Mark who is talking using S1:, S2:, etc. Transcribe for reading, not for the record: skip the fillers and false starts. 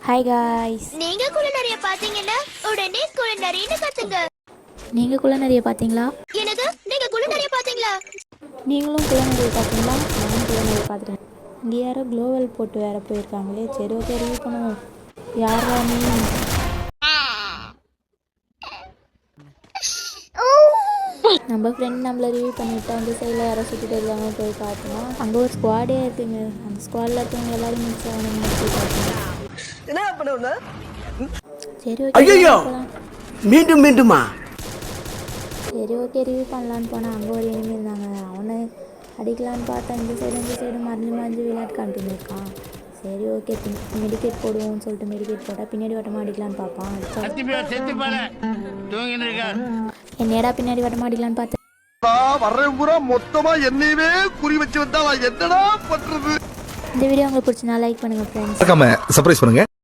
S1: Hi guys,
S2: நீங்க குள்ளநரிய பாத்தீங்கன்னா உடனே குள்ளநரின்னு கத்துங்க.
S1: நீங்கள் குள்ளநரியை பார்த்தீங்களா?
S2: என்னது, நீங்க குள்ளநரிய பாத்தீங்களா?
S1: நீங்களும் குள்ளநரியை பார்த்தீங்களா? நானும் குள்ளநரியை பார்த்துட்டேன். இங்கே யாரோ க்ளோவல் போட்டு வேற போயிருக்காங்களே. சரி, ஓகே, ரிவ்யூ பண்ணுவோம். யாரா நீ? நம்ம ஃப்ரெண்ட் நம்மளை ரிவ்யூ பண்ணிவிட்டு அந்த சைடில் யாரோ சுற்றிட்டு இருக்காங்க. போய் பார்த்தோம், அங்கே ஒரு ஸ்குவாடே இருக்குங்க. அந்த ஸ்குவாடில் இருக்கவங்க எல்லாரும் மிக்ஸ் ஆகணும்னு போய் பார்த்தோம்.
S3: என்ன பண்ணுவ?
S1: சரி, ஓகே, போகலாம்.
S4: மீண்டும் மீண்டுமா?
S1: சரி, ஓகே, ரிவ்யூ பண்ணலான்னு போனால் அங்கே ஒரு எனிமி இருந்தாங்க. அவனை அடிக்கலான்னு பார்த்தா இந்த சைடு மறைஞ்சு விளையாட்டு காமிட்டு இருக்கான். சரி, ஓகே, மெடிக்கேட் போடுவோம்னு சொல்லிட்டு மெடிக்கேட் போட்டால் பின்னாடி வட்டமாக அடிக்கலான்னு பார்ப்பான். என்னடா பின்னாடி வட்டமாக அடிக்கலான்னு பார்த்தேன்.
S4: வர்றேன் பூரா மொத்தமா என்னையவே குறி வச்சு வந்தா என்னடா பண்றது?
S1: இந்த வீடியோ உங்களுக்கு பிடிச்சிருந்தா லைக் பண்ணுங்கள் ஃப்ரெண்ட்ஸ்.
S5: மறக்காம சர்ப்ரைஸ் பண்ணுங்க.